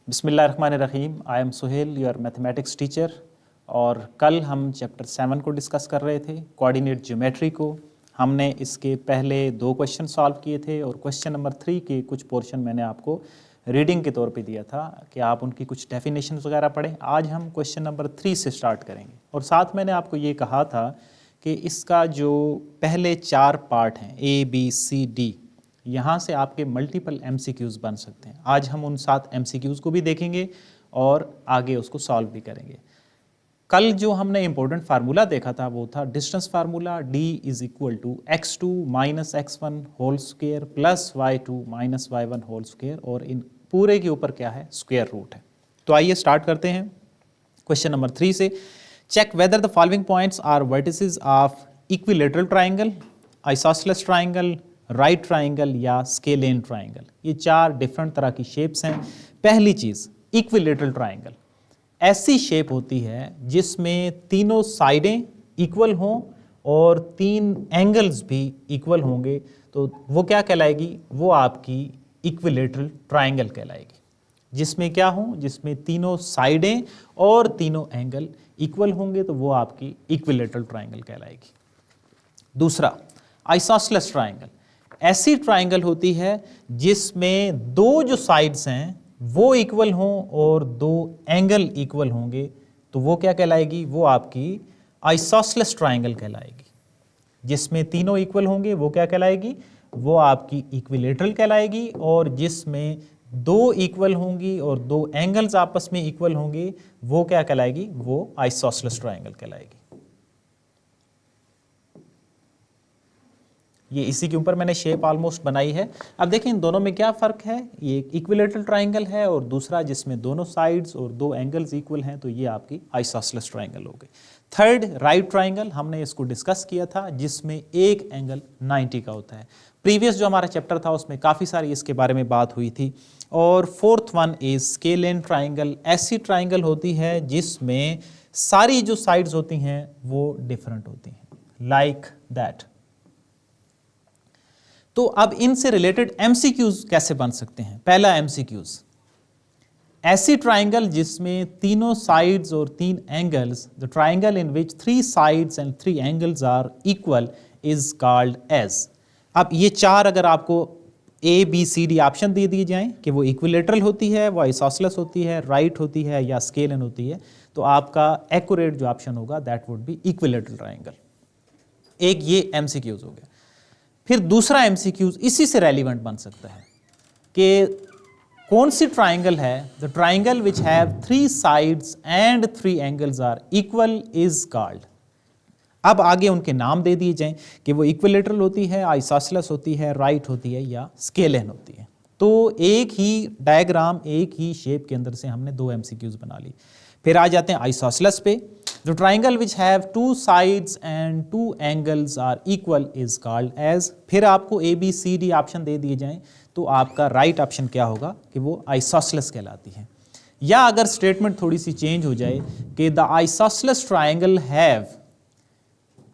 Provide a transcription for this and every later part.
बिस्मिल्लाहिर्रहमानिर्रहीम। I am Suhel, your mathematics teacher. और कल हम चैप्टर 7 को डिस्कस कर रहे थे, कोऑर्डिनेट ज्योमेट्री को। हमने इसके पहले 2 क्वेश्चन सॉल्व किए थे और क्वेश्चन नंबर 3 के कुछ पोर्शन मैंने आपको रीडिंग के तौर पे दिया था कि आप उनकी कुछ डेफिनेशंस वगैरह पढ़ें। आज हम क्वेश्चन नंबर 3 से स्टार्ट करेंगे और साथ मैंने आपको ये कहा था कि इसका जो पहले 4 पार्ट हैं ABCD, यहाँ से आपके मल्टीपल MCQs बन सकते हैं। आज हम उन 7 MCQs को भी देखेंगे और आगे उसको सॉल्व भी करेंगे। कल जो हमने इंपॉर्टेंट फार्मूला देखा था वो था distance formula, D = x2 - x1 whole square plus y2 - y1 whole square, और इन पूरे के ऊपर क्या है, स्क्वायर रूट है। तो आइए स्टार्ट करते हैं क्वेश्चन नंबर 3 से। Check whether the following points are vertices of equilateral triangle, isosceles triangle, right triangle या स्केलेन ट्राइंगल। ये 4 डिफरेंट तरह की शेप्स हैं। पहली चीज़, इक्विलेटरल ट्राइंगल ऐसी शेप होती है जिसमें तीनों साइडें इक्वल हों और 3 एंगल्स भी इक्वल होंगे, तो वो क्या कहलाएगी, वो आपकी इक्विलेटरल ट्राइंगल कहलाएगी। जिसमें क्या हो, जिसमें तीनों साइडें और तीनों एंगल इक्वल होंगे तो वो आपकी इक्विलेटरल ट्राइंगल कहलाएगी। दूसरा, आइसोसेलेस ट्राइंगल ऐसी ट्राइंगल होती है जिसमें 2 जो साइड्स हैं वो इक्वल हों और 2 एंगल इक्वल होंगे, तो वो क्या कहलाएगी, वो आपकी आइसोसेलेस ट्राइंगल कहलाएगी। जिसमें तीनों इक्वल होंगे वो क्या कहलाएगी, वो आपकी इक्विलेटरल कहलाएगी। और जिसमें 2 इक्वल होंगी और 2 एंगल्स आपस में इक्वल होंगे वो क्या कहलाएगी, वो आइसोसेलेस ट्राइंगल कहलाएगी। ये इसी के ऊपर मैंने शेप ऑलमोस्ट बनाई है। अब देखें इन दोनों में क्या फ़र्क है। ये एक इक्विलेटरल ट्राइंगल है और दूसरा जिसमें दोनों साइड्स और 2 एंगल्स इक्वल हैं, तो ये आपकी आइसोसेलेस ट्राइंगल हो गई। थर्ड, राइट ट्राइंगल, हमने इसको डिस्कस किया था जिसमें एक एंगल 90 का होता है। प्रीवियस जो हमारा चैप्टर था उसमें काफ़ी सारी इसके बारे में बात हुई थी। और fourth one is scalene triangle. ऐसी ट्राइंगल होती है जिसमें सारी जो साइड्स होती हैं वो डिफरेंट होती हैं, लाइक दैट। तो अब इनसे रिलेटेड MCQs कैसे बन सकते हैं। पहला MCQs, ऐसी ट्राइंगल जिसमें तीनों साइड्स और 3 angles, the triangle in which 3 sides and 3 angles are equal is called as. अब ये 4 अगर आपको ABCD ऑप्शन दे दिए जाएं कि वो इक्विलेटरल होती है, वो आइसोसेलेस होती है, राइट होती है या स्केलेन होती है, तो आपका एक्यूरेट जो ऑप्शन होगा that would be equilateral triangle. एक ये MCQs हो गया। फिर दूसरा MCQs इसी से रेलिवेंट बन सकता है कि कौन सी ट्राइंगल है, the triangle which have 3 sides and 3 angles are equal is called. अब आगे उनके नाम दे दिए जाएं कि वो इक्विलेटरल होती है, आइसोसेलेस होती है, राइट होती है या स्केलेन होती है। तो एक ही डायग्राम, एक ही शेप के अंदर से हमने 2 MCQs बना ली। फिर आ जाते हैं आइसोसेलेस पे। The triangle which have 2 sides and 2 angles are equal is called as. फिर आपको ABCD ऑप्शन दे दिए जाएं तो आपका राइट ऑप्शन क्या होगा कि वो आइसोसेलेस कहलाती है। या अगर स्टेटमेंट थोड़ी सी चेंज हो जाए कि the isosceles triangle have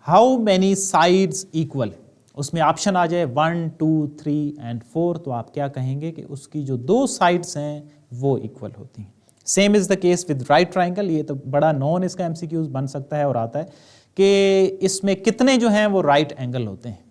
how many sides equal, उसमें ऑप्शन आ जाए 1, 2, 3 एंड 4, तो आप क्या कहेंगे कि उसकी जो 2 साइड्स हैं वो इक्वल होती हैं। Same is the case with right triangle. ये तो बड़ा नॉन इसका MCQs बन सकता है और आता है कि इसमें कितने जो हैं वो राइट एंगल होते हैं,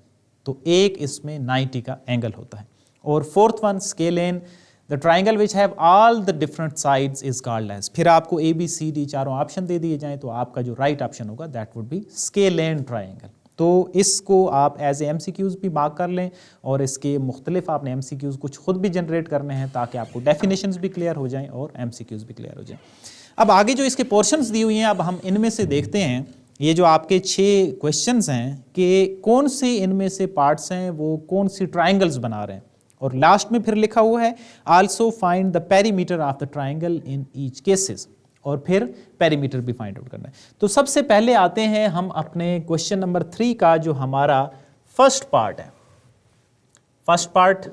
तो एक इसमें 90 का एंगल होता है। और fourth one, scalene, the triangle which have all the different sides is called as. फिर आपको ABCD चारों ऑप्शन दे दिए जाएं तो आपका जो राइट ऑप्शन होगा that would be scalene triangle. तो इसको आप एज ए MCQs भी मार्क कर लें और इसके मुख्तलिफ आपने MCQs कुछ खुद भी जनरेट करने हैं ताकि आपको डेफिनेशंस भी क्लियर हो जाएं और MCQs भी क्लियर हो जाएं। अब आगे जो इसके पोर्शंस दी हुई हैं, अब हम इनमें से देखते हैं ये जो आपके 6 क्वेश्चंस हैं कि कौन से इनमें से पार्ट्स हैं वो कौन सी ट्राइंगल्स बना रहे हैं। और लास्ट में फिर लिखा हुआ है also find the perimeter of the triangle in each cases, और फिर पेरीमीटर भी फाइंड आउट करना है। तो सबसे पहले आते हैं हम अपने क्वेश्चन नंबर 3 का जो हमारा फर्स्ट पार्ट है। फर्स्ट पार्ट,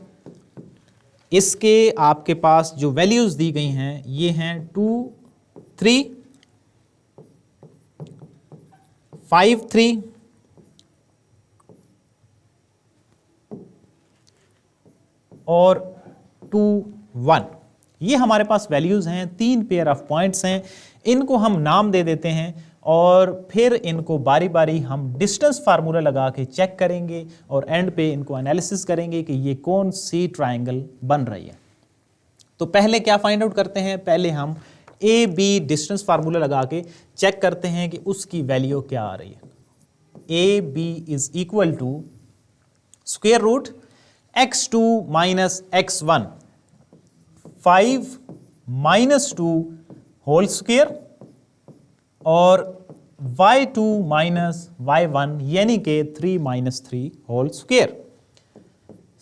इसके आपके पास जो वैल्यूज दी गई हैं ये हैं 2, 3, 5, 3 और 2, 1। ये हमारे पास वैल्यूज़ हैं, 3 पेयर ऑफ पॉइंट्स हैं, इनको हम नाम दे देते हैं और फिर इनको बारी बारी हम डिस्टेंस फार्मूला लगा के चेक करेंगे और एंड पे इनको एनालिसिस करेंगे कि ये कौन सी ट्राइंगल बन रही है। तो पहले क्या फाइंड आउट करते हैं, पहले हम ए बी डिस्टेंस फार्मूला लगा के चेक करते हैं कि उसकी वैल्यू क्या आ रही है। A B is equal to square root x2 minus x1 5 minus 2 whole square और y2 माइनस y1 यानी कि 3 माइनस 3 होल स्क्वायर।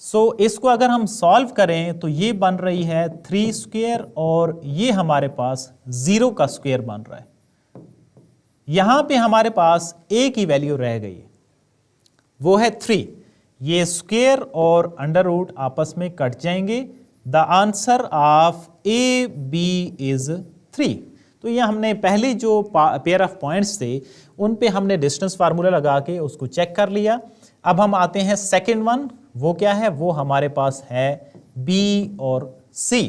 सो इसको अगर हम सॉल्व करें तो ये बन रही है 3 स्क्वायर और ये हमारे पास 0 का स्क्वायर बन रहा है। यहां पे हमारे पास a की वैल्यू रह गई है, वो है 3। ये स्क्वायर और अंडर रूट आपस में कट जाएंगे। The answer of A B is 3। तो ये हमने पहले जो पेयर ऑफ पॉइंट्स थे उन पे हमने डिस्टेंस फार्मूला लगा के उसको चेक कर लिया। अब हम आते हैं सेकेंड वन, वो क्या है, वो हमारे पास है B और C।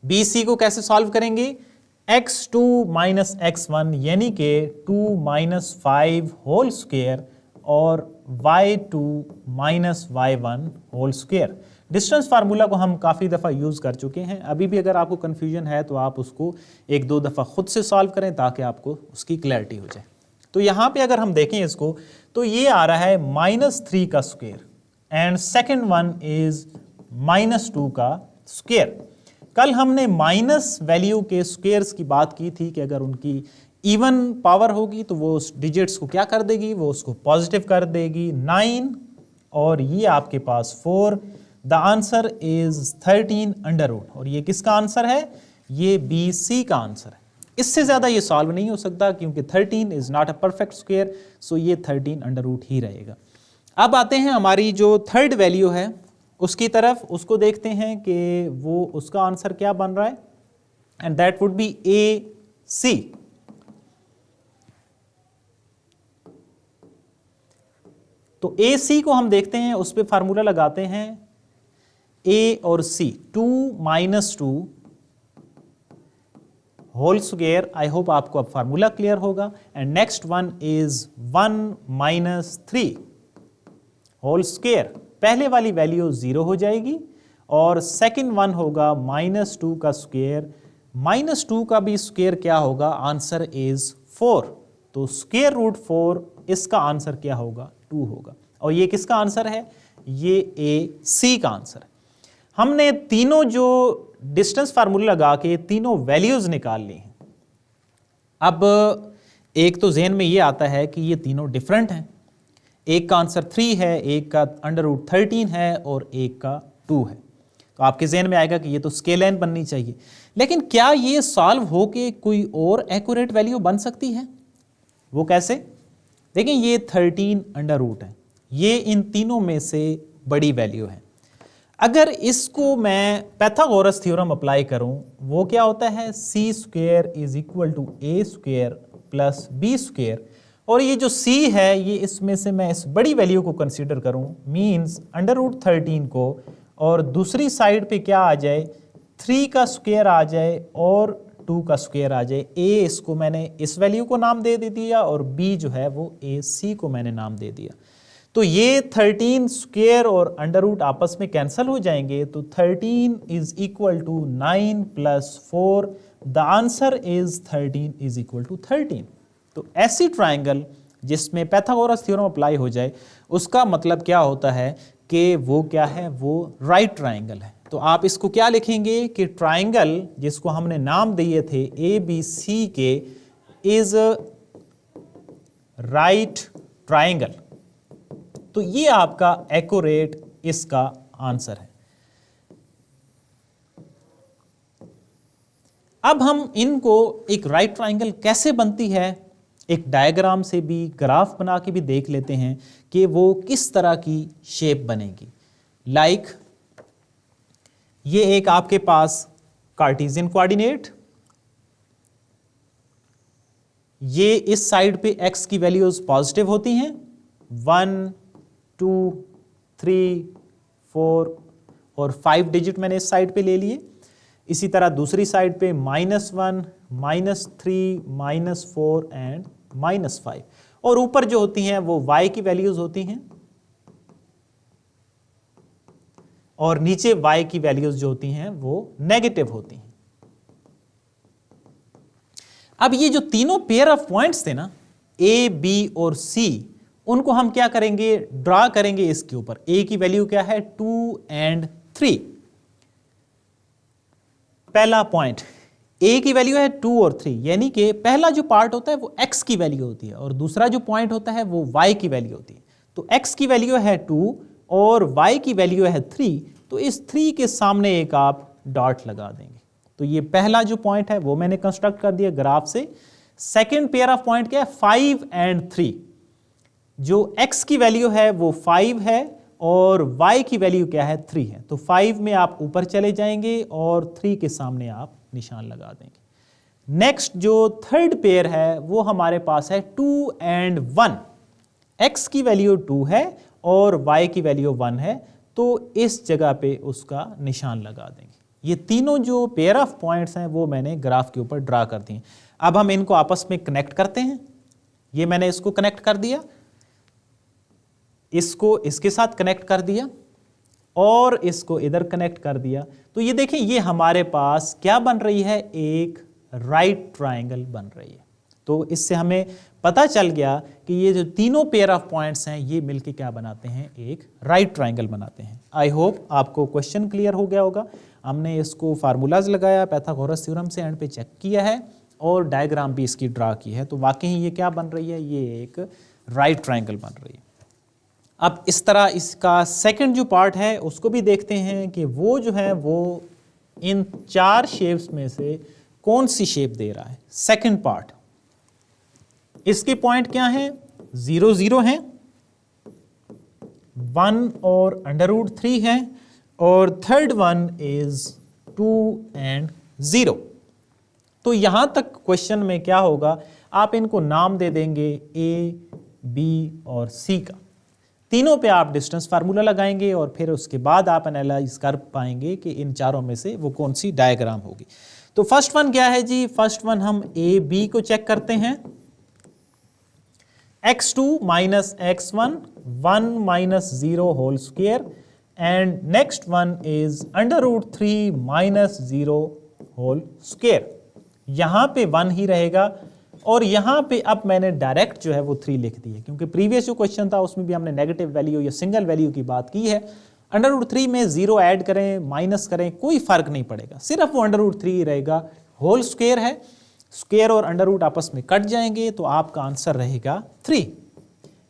बी सी को कैसे सॉल्व करेंगे, x2 माइनस x1 यानी कि 2 माइनस 5 होल स्क्वायर और y2 minus y1 whole square. Distance formula को हम काफ़ी दफ़ा यूज़ कर चुके हैं, अभी भी अगर आपको कन्फ्यूजन है तो आप उसको एक दो दफ़ा खुद से सॉल्व करें ताकि आपको उसकी क्लैरिटी हो जाए। तो यहाँ पे अगर हम देखें इसको तो ये आ रहा है -3 का square and second one is -2 का स्क्वायर। कल हमने माइनस वैल्यू के स्क्वायर्स की बात की थी कि अगर उनकी इवन पावर होगी तो वो उस डिजिट्स को क्या कर देगी, वो उसको पॉजिटिव कर देगी। 9 और ये आपके पास 4। The answer is 13 under root. और ये किसका आंसर है, ये बी सी का आंसर है। इससे ज़्यादा ये सॉल्व नहीं हो सकता क्योंकि 13 is not a perfect square, so ये 13 अंडर रूट ही रहेगा। अब आते हैं हमारी जो थर्ड वैल्यू है उसकी तरफ, उसको देखते हैं कि वो उसका आंसर क्या बन रहा है एंड दैट वुड बी ए सी। तो ए सी को हम देखते हैं, उस पर फार्मूला लगाते हैं ए और C, 2 minus 2 whole square. I hope आपको अब फार्मूला क्लियर होगा। And next one is 1 minus 3 whole square. पहले वाली वैल्यू 0 हो जाएगी और सेकंड वन होगा -2 का स्क्वायर। -2 का भी स्क्वायर क्या होगा, आंसर इज 4। तो स्क्वायर रूट 4 इसका आंसर क्या होगा, 2 होगा। और ये किसका आंसर है, ये ए सी का आंसर है। हमने तीनों जो डिस्टेंस फार्मूला लगा के तीनों वैल्यूज निकाल ली हैं। अब एक तो जहन में ये आता है कि ये तीनों डिफरेंट हैं, एक का आंसर 3 है, एक का अंडर रूट 13 है और एक का 2 है। तो आपके जहन में आएगा कि ये तो स्केलैन बननी चाहिए, लेकिन क्या ये सॉल्व हो के कोई और एक्यूरेट वैल्यू बन सकती है? वो कैसे? देखिए ये 13 अंडर रूट है, ये इन तीनों में से बड़ी वैल्यू है। अगर इसको मैं पैथागोरस थ्योरम अप्लाई करूं, वो क्या होता है, C square is equal to A square plus B square. और ये जो c है ये इसमें से मैं इस बड़ी वैल्यू को कंसीडर करूं, मींस अंडर रूट 13 को, और दूसरी साइड पे क्या आ जाए, 3 का स्क्वायर आ जाए और 2 का स्क्वायर आ जाए। a इसको मैंने इस वैल्यू को नाम दे दिया और b जो है वो ए सी को मैंने नाम दे दिया। तो ये 13 स्क्वायर और अंडर रूट आपस में कैंसिल हो जाएंगे, तो 13 is equal to 9 plus 4। The answer is 13 is equal to 13। तो ऐसी ट्राइंगल जिसमें पैथागोरस थ्योरम अप्लाई हो जाए उसका मतलब क्या होता है कि वो क्या है, वो राइट ट्राइंगल है। तो आप इसको क्या लिखेंगे कि ट्राइंगल जिसको हमने नाम दिए थे ए बी सी के इज राइट ट्राइंगल। तो ये आपका एक्यूरेट इसका आंसर है। अब हम इनको एक राइट ट्राइंगल कैसे बनती है एक डायग्राम से भी, ग्राफ बना के भी देख लेते हैं कि वो किस तरह की शेप बनेगी। लाइक ये एक आपके पास कार्टेशियन कोऑर्डिनेट, ये इस साइड पे x की वैल्यूज पॉजिटिव होती हैं, 1 2 3 4 और 5 डिजिट मैंने इस साइड पे ले लिए। इसी तरह दूसरी साइड पे -1, -3, -4 एंड -5, और ऊपर जो होती हैं वो y की वैल्यूज होती हैं और नीचे y की वैल्यूज जो होती हैं वो नेगेटिव होती हैं। अब ये जो तीनों पेयर ऑफ पॉइंट्स थे ना, A, B और C, उनको हम क्या करेंगे, ड्रा करेंगे इसके ऊपर। A की वैल्यू क्या है, 2 एंड 3। पहला पॉइंट A की वैल्यू है 2 और 3, यानी कि पहला जो पार्ट होता है वो x की वैल्यू होती है और दूसरा जो पॉइंट होता है वो y की वैल्यू होती है। तो x की वैल्यू है 2 और y की वैल्यू है 3, तो इस 3 के सामने एक आप डॉट लगा देंगे। तो ये पहला जो पॉइंट है वो मैंने कंस्ट्रक्ट कर दिया ग्राफ से। सेकेंड पेयर ऑफ पॉइंट क्या है, 5 एंड 3। जो x की वैल्यू है वो 5 है और y की वैल्यू क्या है, 3 है। तो 5 में आप ऊपर चले जाएंगे और 3 के सामने आप निशान लगा देंगे। नेक्स्ट जो थर्ड पेयर है वो हमारे पास है 2 एंड 1। x की वैल्यू 2 है और y की वैल्यू 1 है, तो इस जगह पे उसका निशान लगा देंगे। ये तीनों जो पेयर ऑफ पॉइंट्स हैं वो मैंने ग्राफ के ऊपर ड्रा कर दिए। अब हम इनको आपस में कनेक्ट करते हैं। ये मैंने इसको कनेक्ट कर दिया, इसको इसके साथ कनेक्ट कर दिया और इसको इधर कनेक्ट कर दिया। तो ये देखें, ये हमारे पास क्या बन रही है, एक राइट ट्रायंगल बन रही है। तो इससे हमें पता चल गया कि ये जो तीनों पेयर ऑफ पॉइंट्स हैं ये मिलके क्या बनाते हैं, एक राइट ट्रायंगल बनाते हैं। आई होप आपको क्वेश्चन क्लियर हो गया होगा। हमने इसको फार्मूलाज लगाया, पाइथागोरस थ्योरम से एंड पे चेक किया है और डायग्राम भी इसकी ड्रा की है। तो वाकई ये क्या बन रही है, ये एक राइट ट्रायंगल बन रही है। अब इस तरह इसका सेकंड जो पार्ट है उसको भी देखते हैं कि वो जो है वो इन 4 शेप्स में से कौन सी शेप दे रहा है। सेकंड पार्ट, इसके पॉइंट क्या हैं, 0, 0 हैं, 1 और √3 है और थर्ड वन इज 2 एंड 0। तो यहां तक क्वेश्चन में क्या होगा, आप इनको नाम दे देंगे A, B और C का। तीनों पे आप डिस्टेंस फार्मूला लगाएंगे और फिर उसके बाद आप एनालाइज कर पाएंगे कि इन चारों में से वो कौन सी डायग्राम होगी। तो फर्स्ट वन क्या है जी, फर्स्ट वन हम A, B को चेक करते हैं। x2 minus x1, 1 minus 0 whole square, and next one is √3 minus 0 whole square। यहां पे 1 ही रहेगा और यहां पे अब मैंने डायरेक्ट जो है वो 3 लिख दी है, क्योंकि प्रीवियस जो क्वेश्चन था उसमें भी हमने नेगेटिव वैल्यू या सिंगल वैल्यू की बात की है। √3 में 0 ऐड करें माइनस करें कोई फर्क नहीं पड़ेगा, सिर्फ वो √3 रहेगा। होल स्क्वायर है, स्क्वायर और अंडर आपस में कट जाएंगे तो आपका आंसर रहेगा 3।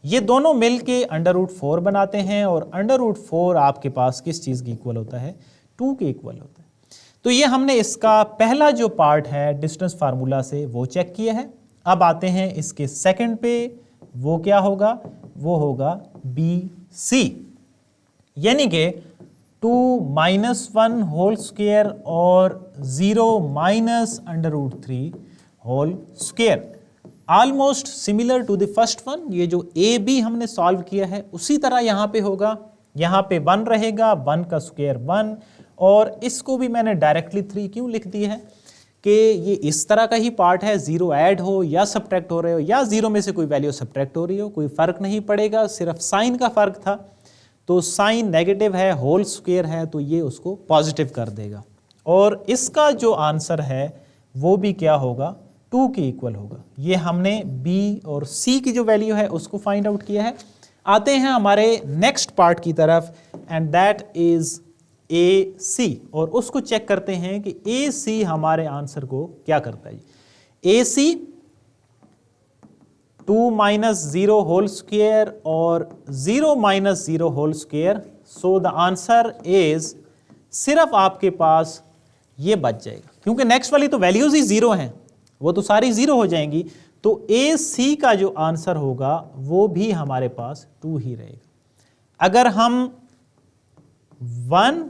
ये दोनों मिलके √4 बनाते हैं और √4 आपके पास किस चीज की इक्वल होता है, 2 के इक्वल होता है। तो ये हमने इसका पहला जो पार्ट है डिस्टेंस फार्मूला से वो चेक किया है। अब आते हैं इसके सेकंड पे, वो क्या होगा, वो होगा BC, यानी कि 2 - 1 होल स्क्वायर और 0 minus √3 whole square. Almost similar to the first one. ये जो AB हमने सॉल्व किया है उसी तरह यहाँ पे होगा। यहाँ पे 1 रहेगा, 1 का स्क्वायर 1, और इसको भी मैंने डायरेक्टली 3 क्यों लिख दी है कि ये इस तरह का ही पार्ट है, 0 ऐड हो या सब्ट्रैक्ट हो रहे हो या 0 में से कोई वैल्यू सब्ट्रैक्ट हो रही हो, कोई फर्क नहीं पड़ेगा, सिर्फ साइन का फर्क था। तो साइन नेगेटिव है, होल स्क्वायर है, तो ये उसको पॉजिटिव कर देगा और इसका जो आंसर है वो भी क्या होगा, 2 के इक्वल होगा। ये हमने B और C की जो वैल्यू है उसको फाइंड आउट किया है। आते हैं हमारे नेक्स्ट पार्ट की तरफ एंड दैट इज AC, और उसको चेक करते हैं कि AC हमारे आंसर को क्या करता है। AC 2 - 0 होल स्क्वायर और 0 minus 0 whole square. So the answer is, सिर्फ आपके पास ये बच जाएगा क्योंकि नेक्स्ट वाली तो वैल्यूज ही 0 हैं, वो तो सारी 0 हो जाएंगी। तो AC का जो आंसर होगा वो भी हमारे पास 2 ही रहेगा। अगर हम 1,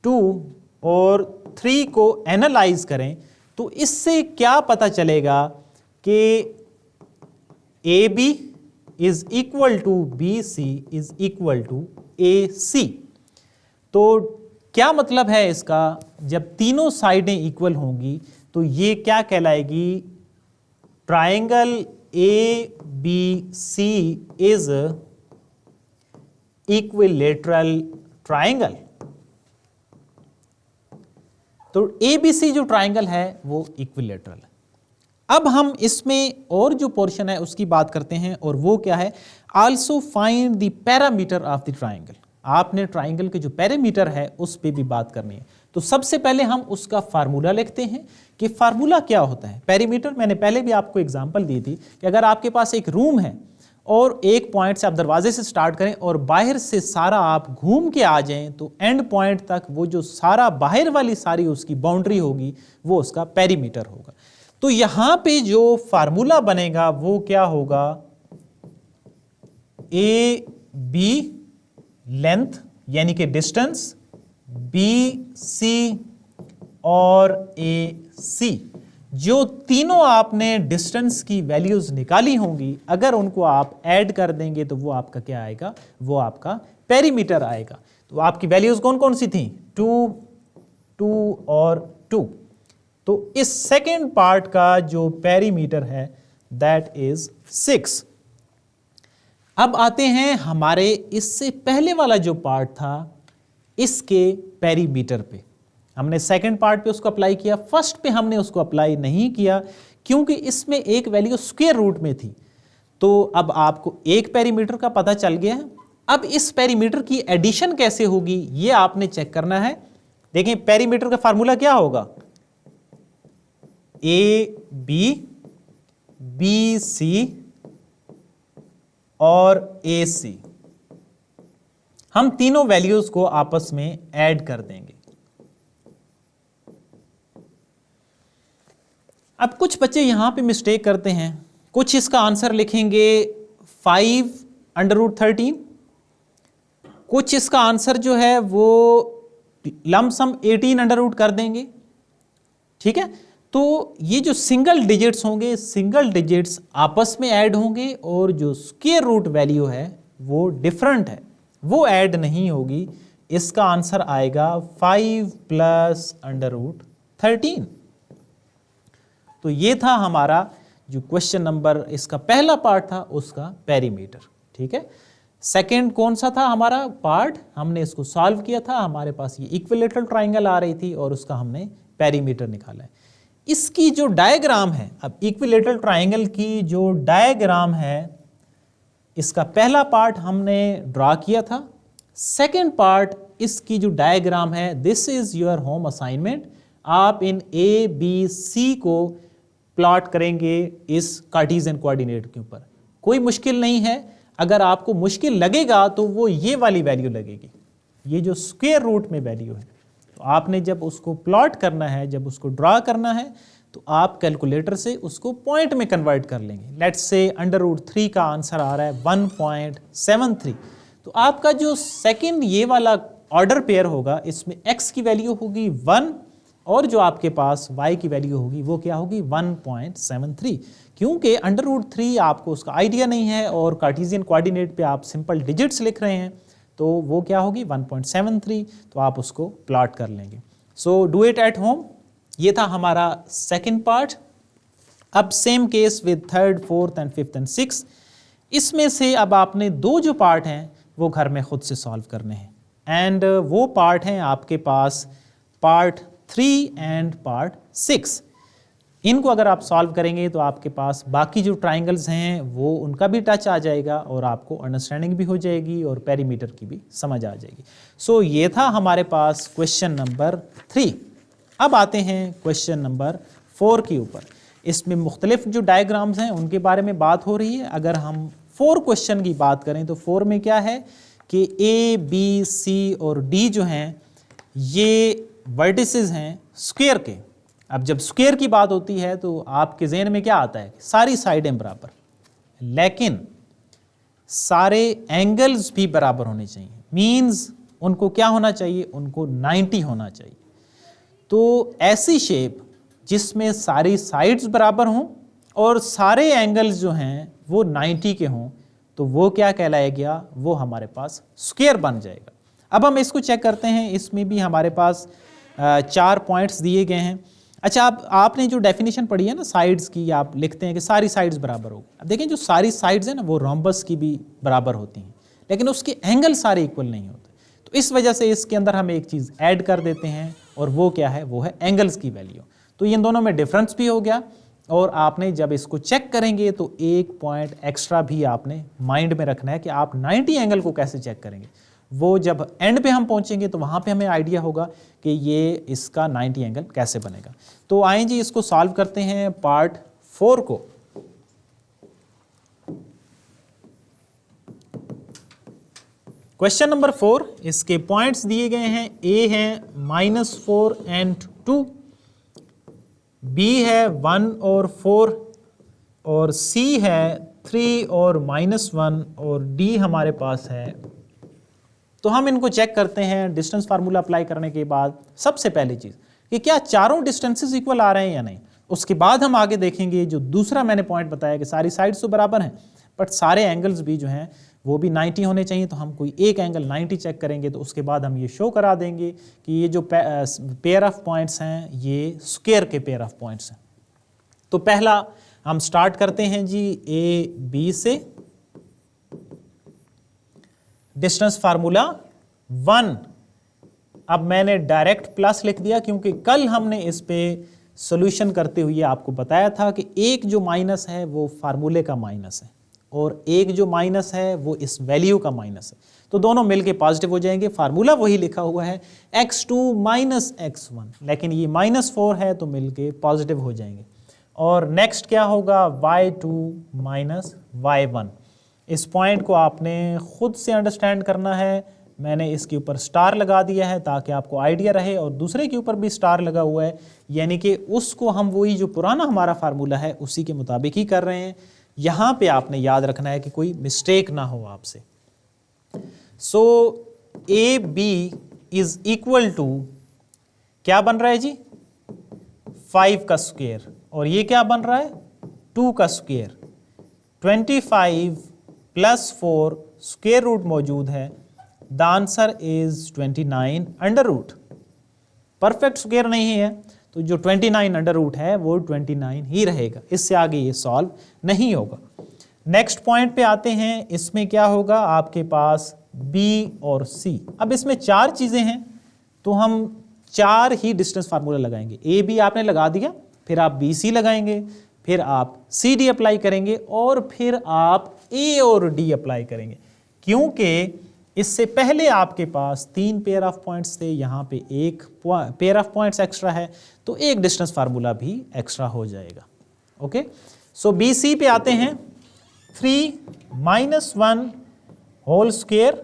2 और 3 को एनालाइज करें तो इससे क्या पता चलेगा कि AB is equal to BC is equal to AC। तो क्या मतलब है इसका? जब तीनों साइडें इक्वल होंगी तो ये क्या कहलाएगी? Triangle ABC is equilateral triangle. तो ABC जो ट्राइंगल है वो इक्विलेटरल है। अब हम इसमें और जो पोर्शन है उसकी बात करते हैं, और वो क्या है? Also find the parameter of the triangle. आपने ट्राइंगल के जो पैरामीटर है उस पे भी बात करनी है। तो सबसे पहले हम उसका फार्मूला लिखते हैं कि फार्मूला क्या होता है। पैरामीटर मैंने पहले भी आपको एग्जांपल दी थी कि अगर आपके पास एक रूम है और एक पॉइंट से आप दरवाजे से स्टार्ट करें और बाहर से सारा आप घूम के आ जाएं, तो एंड पॉइंट तक वो जो सारा बाहर वाली सारी उसकी बाउंड्री होगी वो उसका पैरीमीटर होगा। तो यहां पे जो फार्मूला बनेगा वो क्या होगा? ए बी लेंथ यानी कि डिस्टेंस, बी सी और ए सी, जो तीनों आपने डिस्टेंस की वैल्यूज निकाली होंगी, अगर उनको आप ऐड कर देंगे तो वो आपका क्या आएगा? वो आपका पेरीमीटर आएगा। तो आपकी वैल्यूज कौन कौन सी थी? 2, 2 और 2। तो इस सेकेंड पार्ट का जो पेरीमीटर है दैट इज 6। अब आते हैं हमारे इससे पहले वाला जो पार्ट था इसके पेरीमीटर पे। हमने सेकंड पार्ट पे उसको अप्लाई किया, फर्स्ट पे हमने उसको अप्लाई नहीं किया क्योंकि इसमें एक वैल्यू स्क्वायर रूट में थी। तो अब आपको एक पेरीमीटर का पता चल गया है। अब इस पेरीमीटर की एडिशन कैसे होगी ये आपने चेक करना है। देखें पेरीमीटर का फार्मूला क्या होगा? ए बी सी और ए सी, हम तीनों वैल्यूज को आपस में ऐड कर देंगे। अब कुछ बच्चे यहां पे मिस्टेक करते हैं, कुछ इसका आंसर लिखेंगे 5√13, कुछ इसका आंसर जो है वो लमसम 18 कर देंगे। ठीक है, तो ये जो सिंगल डिजिट्स होंगे, सिंगल डिजिट्स आपस में ऐड होंगे और जो स्क्वायर रूट वैल्यू है वो डिफरेंट है, वो ऐड नहीं होगी। इसका आंसर आएगा 5 + √13। तो ये था हमारा जो क्वेश्चन नंबर, इसका पहला पार्ट था उसका पेरीमीटर। ठीक है, सेकंड कौन सा था हमारा पार्ट? हमने इसको सॉल्व किया था, हमारे पास ये इक्विलेटरल ट्राइंगल आ रही थी और उसका हमने पेरीमीटर निकाला है। इसकी जो डायग्राम है, अब इक्विलेटरल ट्राइंगल की जो डायग्राम है, इसका पहला पार्ट हमने ड्रा किया था। सेकंड पार्ट इसकी जो डायग्राम है, this is your home assignment. आप इन ए बी सी को प्लॉट करेंगे इस कार्टेशियन कोऑर्डिनेट के ऊपर। कोई मुश्किल नहीं है, अगर आपको मुश्किल लगेगा तो वो ये वाली वैल्यू लगेगी, ये जो स्क्वायर रूट में वैल्यू है। तो आपने जब उसको प्लॉट करना है, जब उसको ड्रा करना है, तो आप कैलकुलेटर से उसको पॉइंट में कन्वर्ट कर लेंगे। लेट्स से √3 का आंसर आ रहा है 1.73। तो आपका जो सेकंड ये वाला ऑर्डर पेयर होगा, इसमें x की वैल्यू होगी 1 और जो आपके पास y की वैल्यू होगी वो क्या होगी? 1.73। क्योंकि √3 आपको उसका आइडिया नहीं है और कार्टेशियन कोऑर्डिनेट पे आप सिंपल डिजिट्स लिख रहे हैं, तो वो क्या होगी? 1.73। तो आप उसको प्लॉट कर लेंगे। So do it at home. ये था हमारा सेकंड पार्ट। अब same case with third, fourth and fifth and six. इसमें से अब आपने दो जो पार्ट हैं वो घर में खुद से सॉल्व करने हैं, एंड वो पार्ट हैं आपके पास पार्ट 3 एंड पार्ट 6। इनको अगर आप सॉल्व करेंगे तो आपके पास बाकी जो ट्राइंगल्स हैं वो उनका भी टच आ जाएगा और आपको अंडरस्टैंडिंग भी हो जाएगी और पेरीमीटर की भी समझ आ जाएगी। सो ये था हमारे पास क्वेश्चन नंबर 3। अब आते हैं क्वेश्चन नंबर 4 के ऊपर। इसमें मुख्तलिफ जो डायग्राम्स हैं उनके बारे में बात हो रही है। अगर हम 4 क्वेश्चन की बात करें तो 4 में क्या है कि ए बी सी और डी जो हैं ये वर्टिसेस हैं स्क्वायर के। अब जब स्क्वायर की बात होती है तो आपके ज़हन में क्या आता है? सारी साइडें बराबर, लेकिन सारे एंगल्स भी बराबर होने चाहिए। मींस उनको क्या होना चाहिए? उनको 90 होना चाहिए। तो ऐसी शेप जिसमें सारी साइड्स बराबर हों और सारे एंगल्स जो हैं वो 90 के हों, तो वो क्या कहलाएगा? वो हमारे पास स्क्वायर बन जाएगा। अब हम इसको चेक करते हैं, इसमें भी हमारे पास 4 पॉइंट्स दिए गए हैं। अच्छा, आपने जो डेफिनेशन पढ़ी है ना साइड्स की, आप लिखते हैं कि सारी साइड्स बराबर होगी। अब देखें जो सारी साइड्स हैं ना वो रोम्बस की भी बराबर होती हैं, लेकिन उसके एंगल सारे इक्वल नहीं होते। तो इस वजह से इसके अंदर हम एक चीज़ ऐड कर देते हैं, और वो क्या है, वो है एंगल्स की वैल्यू। तो इन दोनों में डिफरेंस भी हो गया, और आपने जब इसको चेक करेंगे तो एक पॉइंट एक्स्ट्रा भी आपने माइंड में रखना है कि आप 90 एंगल को कैसे चेक करेंगे। वो जब एंड पे हम पहुंचेंगे तो वहाँ पे हमें आइडिया होगा कि ये इसका 90 एंगल कैसे बनेगा। तो आइए जी इसको सॉल्व करते हैं पार्ट 4 को। क्वेश्चन नंबर 4, इसके पॉइंट्स दिए गए हैं। ए है -4 and 2, बी है 1 और 4, और सी है 3 और -1, और डी हमारे पास है। तो हम इनको चेक करते हैं डिस्टेंस फार्मूला अप्लाई करने के बाद। सबसे पहली चीज़ कि क्या चारों डिस्टेंसेस इक्वल आ रहे हैं या नहीं। उसके बाद हम आगे देखेंगे जो दूसरा मैंने पॉइंट बताया कि सारी साइड्स तो बराबर हैं, बट सारे एंगल्स भी जो हैं वो भी 90 होने चाहिए। तो हम कोई एक एंगल 90 चेक करेंगे, तो उसके बाद हम ये शो करा देंगे कि ये जो पेयर ऑफ पॉइंट्स हैं ये स्क्वायर के पेयर ऑफ पॉइंट्स हैं। तो पहला हम स्टार्ट करते हैं जी ए बी से। डिस्टेंस फार्मूला 1, अब मैंने डायरेक्ट प्लस लिख दिया क्योंकि कल हमने इस पे सॉल्यूशन करते हुए आपको बताया था कि एक जो माइनस है वो फार्मूले का माइनस है, और एक जो माइनस है वो इस वैल्यू का माइनस है। तो दोनों मिलके पॉजिटिव हो जाएंगे। फार्मूला वही लिखा हुआ है x2 माइनस x1, लेकिन ये -4 है तो मिलके पॉजिटिव हो जाएंगे। और नेक्स्ट क्या होगा, y2 माइनस y1। इस पॉइंट को आपने खुद से अंडरस्टैंड करना है। मैंने इसके ऊपर स्टार लगा दिया है ताकि आपको आइडिया रहे, और दूसरे के ऊपर भी स्टार लगा हुआ है, यानी कि उसको हम वही जो पुराना हमारा फार्मूला है उसी के मुताबिक ही कर रहे हैं। यहाँ पे आपने याद रखना है कि कोई मिस्टेक ना हो आपसे। So A B is equal to क्या बन रहा है जी, 5 का स्क्वायर, और ये क्या बन रहा है 2 का स्क्वायर। 25 + 4 स्क्वायर रूट मौजूद है। The answer is 29 under root. Perfect square नहीं है तो जो 29 अंडर रूट है वो 29 ही रहेगा, इससे आगे ये सॉल्व नहीं होगा। नेक्स्ट पॉइंट पे आते हैं। इसमें क्या होगा आपके पास B और C। अब इसमें 4 चीज़ें हैं तो हम 4 ही डिस्टेंस फार्मूला लगाएंगे। ए बी आपने लगा दिया, फिर आप BC लगाएंगे, फिर आप CD अप्लाई करेंगे, और फिर आप A और D अप्लाई करेंगे, क्योंकि इससे पहले आपके पास 3 पेयर ऑफ पॉइंट्स थे, यहाँ पे एक पेयर ऑफ पॉइंट्स एक्स्ट्रा है, तो एक डिस्टेंस फार्मूला भी एक्स्ट्रा हो जाएगा। ओके, सो BC पे आते हैं। 3 - 1 होल स्क्वायर,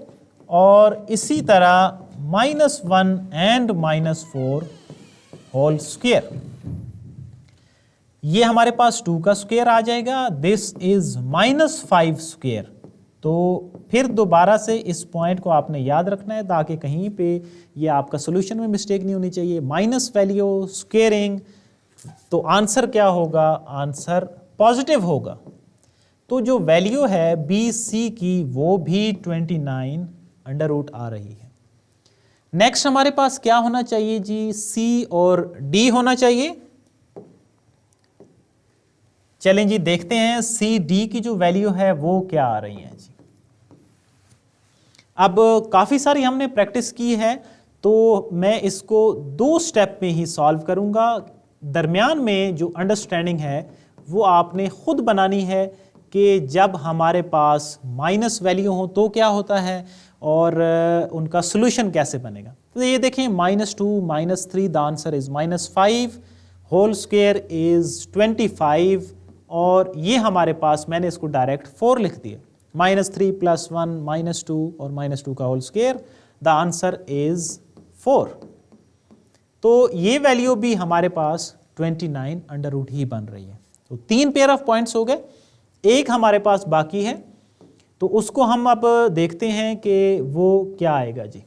और इसी तरह -1 and -4 होल स्क्वायर। ये हमारे पास 2 का स्क्वायर आ जाएगा। This is -5 square. तो फिर दोबारा से इस पॉइंट को आपने याद रखना है ताकि कहीं पे ये आपका सोल्यूशन में मिस्टेक नहीं होनी चाहिए। माइनस वैल्यू स्क्वेयरिंग, तो आंसर क्या होगा, आंसर पॉजिटिव होगा। तो जो वैल्यू है बी सी की वो भी 29 अंडर रूट आ रही है। नेक्स्ट हमारे पास क्या होना चाहिए जी, सी और डी होना चाहिए। चलें जी देखते हैं सी डी की जो वैल्यू है वो क्या आ रही है जी। अब काफ़ी सारी हमने प्रैक्टिस की है तो मैं इसको 2 स्टेप में ही सॉल्व करूंगा। दरमियान में जो अंडरस्टैंडिंग है वो आपने खुद बनानी है कि जब हमारे पास माइनस वैल्यू हो तो क्या होता है और उनका सोल्यूशन कैसे बनेगा। तो ये देखें -2 -3, the answer is -5, whole square is 25, और ये हमारे पास मैंने इसको डायरेक्ट 4 लिख दिया। -3 + 1 -2 और -2 का whole square, the answer is 4। तो ये वैल्यू भी हमारे पास 29 अंडर रूट ही बन रही है। तो 3 पेयर ऑफ पॉइंट्स हो गए, एक हमारे पास बाकी है, तो उसको हम अब देखते हैं कि वो क्या आएगा जी,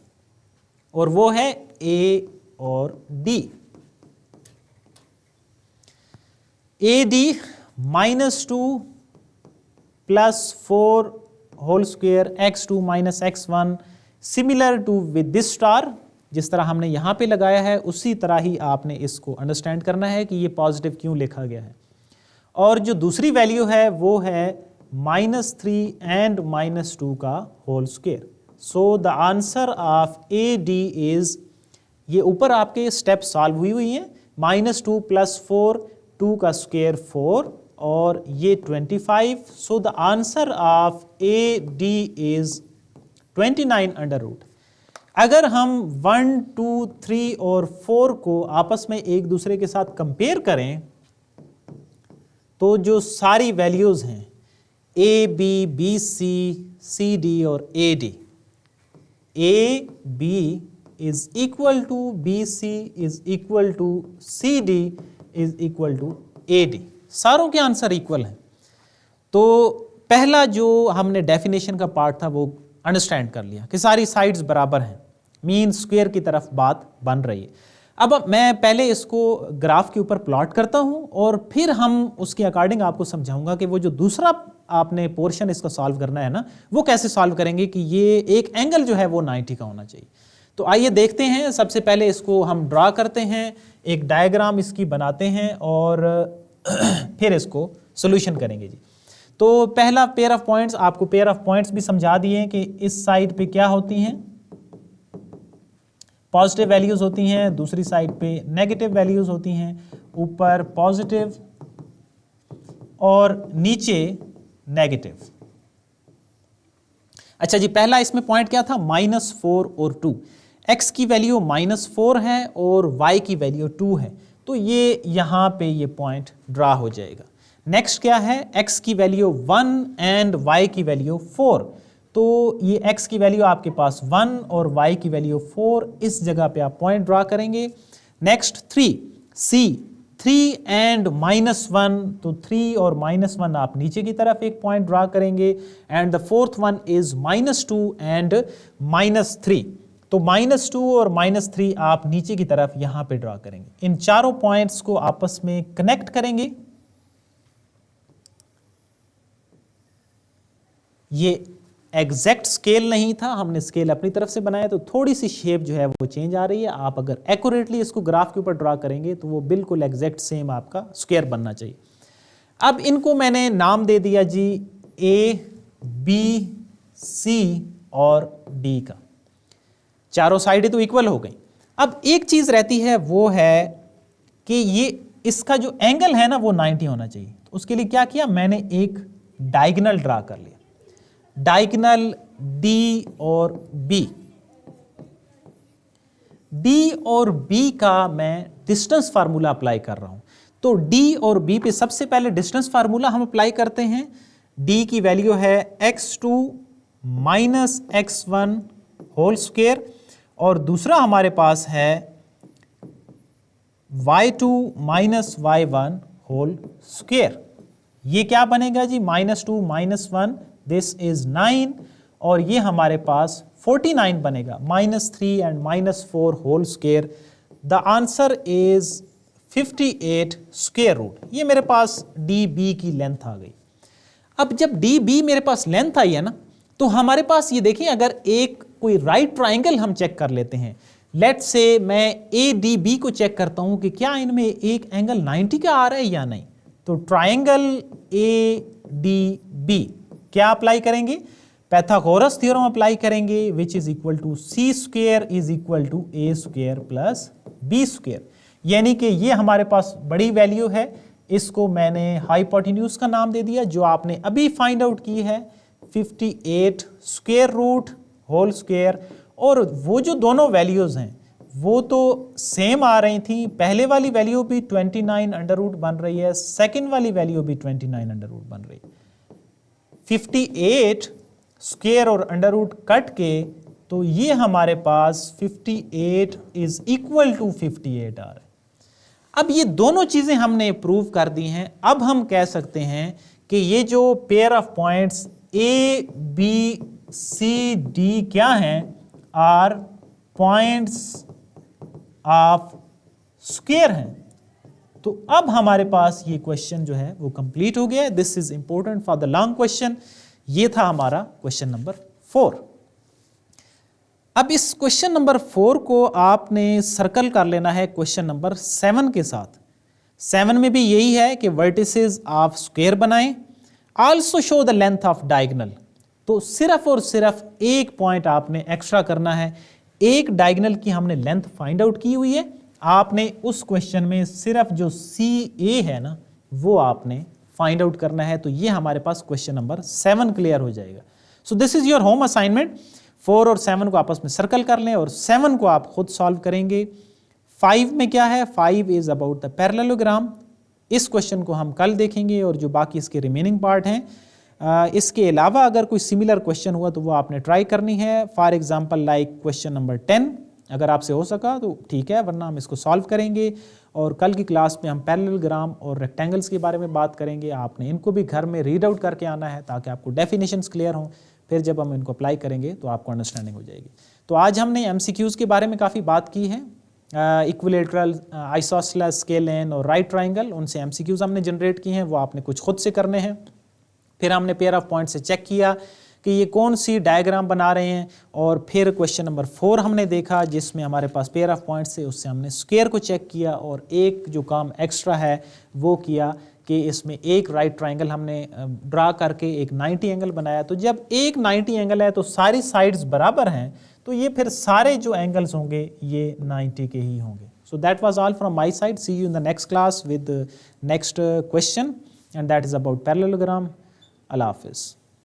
और वो है ए और D. A D -2 + 4 whole square x2 - x1, similar to with this star, जिस तरह हमने यहाँ पे लगाया है उसी तरह ही आपने इसको अंडरस्टैंड करना है कि ये पॉजिटिव क्यों लिखा गया है। और जो दूसरी वैल्यू है वो है -3 एंड -2 का whole square. So the answer of AD is, ये ऊपर आपके स्टेप सॉल्व हुई हैं, -2 + 4, 2 का स्क्वायर 4 और ये 25। सो the answer of AD is 29√। अगर हम 1, 2, 3 और 4 को आपस में एक दूसरे के साथ कंपेयर करें तो जो सारी वैल्यूज हैं AB, BC, CD और AD, AB is equal to BC is equal to CD is equal to AD, सारों के आंसर इक्वल हैं। तो पहला जो हमने डेफिनेशन का पार्ट था वो अंडरस्टैंड कर लिया कि सारी साइड्स बराबर हैं, मीन स्क्वायर की तरफ बात बन रही है। अब मैं पहले इसको ग्राफ के ऊपर प्लॉट करता हूं और फिर हम उसके अकॉर्डिंग आपको समझाऊंगा कि वो जो दूसरा आपने पोर्शन इसका सॉल्व करना है ना, वो कैसे सॉल्व करेंगे कि ये एक एंगल जो है वो 90 का होना चाहिए। तो आइए देखते हैं, सबसे पहले इसको हम ड्रा करते हैं, एक डायग्राम इसकी बनाते हैं और फिर इसको सोल्यूशन करेंगे जी। तो पहला पेयर ऑफ पॉइंट्स, आपको पेयर ऑफ पॉइंट्स भी समझा दिए कि इस साइड पे क्या होती हैं, पॉजिटिव वैल्यूज होती हैं, दूसरी साइड पे नेगेटिव वैल्यूज होती हैं, ऊपर पॉजिटिव और नीचे नेगेटिव। अच्छा जी, पहला इसमें पॉइंट क्या था, -4 और 2। x की वैल्यू -4 है और y की वैल्यू 2 है, तो ये यहाँ पे ये पॉइंट ड्रा हो जाएगा। नेक्स्ट क्या है, x की वैल्यू 1 एंड y की वैल्यू 4, तो ये x की वैल्यू आपके पास 1 और y की वैल्यू 4, इस जगह पे आप पॉइंट ड्रा करेंगे। नेक्स्ट 3, C, 3 एंड -1, तो 3 और -1 आप नीचे की तरफ एक पॉइंट ड्रा करेंगे। And the fourth one is -2 and -3, तो -2 और -3 आप नीचे की तरफ यहां पे ड्रा करेंगे। इन चारों पॉइंट्स को आपस में कनेक्ट करेंगे। ये एग्जैक्ट स्केल नहीं था, हमने स्केल अपनी तरफ से बनाया, तो थोड़ी सी शेप जो है वो चेंज आ रही है। आप अगर एक्यूरेटली इसको ग्राफ के ऊपर ड्रा करेंगे तो वो बिल्कुल एग्जैक्ट सेम आपका स्क्वायर बनना चाहिए। अब इनको मैंने नाम दे दिया जी A, B, C और D का। चारों साइडें तो इक्वल हो गई। अब एक चीज रहती है वो है कि ये इसका जो एंगल है ना वो 90 होना चाहिए। तो उसके लिए क्या किया, मैंने एक डायगोनल ड्रा कर लिया, डायगोनल D और B। D और B का मैं डिस्टेंस फार्मूला अप्लाई कर रहा हूं। तो D और B पे सबसे पहले डिस्टेंस फार्मूला हम अप्लाई करते हैं। D की वैल्यू है x2 minus x1 whole square और दूसरा हमारे पास है y2 minus y1 whole square. ये क्या बनेगा जी, -2 -1, दिस इज 9 और ये हमारे पास 49 बनेगा, -3 and -4 whole square. The answer is 58 square root. ये मेरे पास DB की लेंथ आ गई। अब जब DB मेरे पास लेंथ आई है ना, तो हमारे पास ये देखिए, अगर एक कोई राइट ट्राइंगल हम चेक कर लेते हैं, लेट्स से मैं ADB को चेक करता हूं कि क्या इनमें एक एंगल 90 का आ रहा है या नहीं। तो ट्राइंगल ADB क्या अप्लाई करेंगे, पैथागोरस थ्योरम अप्लाई करेंगे, which is equal to C square is equal to A square plus B square. यानी कि ये हमारे पास बड़ी वैल्यू है, इसको मैंने हाइपोटेन्यूज का नाम दे दिया, जो आपने अभी फाइंड आउट की है 58 स्क्वायर रूट होल स्क्वायर। और वो जो दोनों वैल्यूज हैं वो तो सेम आ रही थी, पहले वाली वैल्यू भी 29 अंडर रूट बन रही है, सेकेंड वाली वैल्यू भी 29 अंडर रूट बन रही है। 58 स्क्वायर और अंडर रूट कट के, तो ये हमारे पास 58 इज इक्वल टू 58 आ रहा है। अब ये दोनों चीजें हमने प्रूव कर दी हैं। अब हम कह सकते हैं कि ये जो pair of points A, B, C, D क्या हैं, आर पॉइंट्स ऑफ स्क्वायर हैं। तो अब हमारे पास ये क्वेश्चन जो है वो कंप्लीट हो गया है। This is important for the long question. ये था हमारा क्वेश्चन नंबर 4। अब इस क्वेश्चन नंबर 4 को आपने सर्कल कर लेना है क्वेश्चन नंबर 7 के साथ। 7 में भी यही है कि वर्टिसेस आप स्क्वायर बनाएं, also show the length of diagonal. तो सिर्फ और सिर्फ एक पॉइंट आपने एक्स्ट्रा करना है, एक डायगोनल की हमने लेंथ फाइंड आउट की हुई है, आपने उस क्वेश्चन में सिर्फ जो CA है ना वो आपने फाइंड आउट करना है। तो ये हमारे पास क्वेश्चन नंबर 7 क्लियर हो जाएगा। So this is your home assignment. 4 और 7 को आपस में सर्कल कर लें और 7 को आप खुद सॉल्व करेंगे। 5 में क्या है, 5 इज अबाउट द पैरेललोग्राम। इस क्वेश्चन को हम कल देखेंगे और जो बाकी इसके रिमेनिंग पार्ट हैं इसके अलावा अगर कोई सिमिलर क्वेश्चन हुआ तो वो आपने ट्राई करनी है। For example like question number 10 अगर आपसे हो सका तो ठीक है, वरना हम इसको सॉल्व करेंगे। और कल की क्लास में हम पैरेललोग्राम और रेक्टेंगल्स के बारे में बात करेंगे। आपने इनको भी घर में रीड आउट करके आना है ताकि आपको डेफिनेशंस क्लियर हों, फिर जब हम इनको अप्लाई करेंगे तो आपको अंडरस्टैंडिंग हो जाएगी। तो आज हमने MCQs के बारे में काफ़ी बात की है। इक्विलेटरल, आइसोसेलेस, स्केलेन और राइट ट्राइंगल, उनसे MCQs हमने जनरेट किए हैं, वो आपने कुछ खुद से करने हैं। फिर हमने पेयर ऑफ पॉइंट से चेक किया कि ये कौन सी डायग्राम बना रहे हैं, और फिर क्वेश्चन नंबर 4 हमने देखा जिसमें हमारे पास पेयर ऑफ पॉइंट्स से उससे हमने स्क्वायर को चेक किया, और एक जो काम एक्स्ट्रा है वो किया कि इसमें एक राइट ट्राइंगल हमने ड्रा करके एक 90 एंगल बनाया। तो जब एक 90 एंगल है तो सारी साइड्स बराबर हैं, तो ये फिर सारे जो एंगल्स होंगे ये 90 के ही होंगे। So that was all from my side. See you in the next class with next question, and that is about parallelogram. अल्लाह हाफिज़।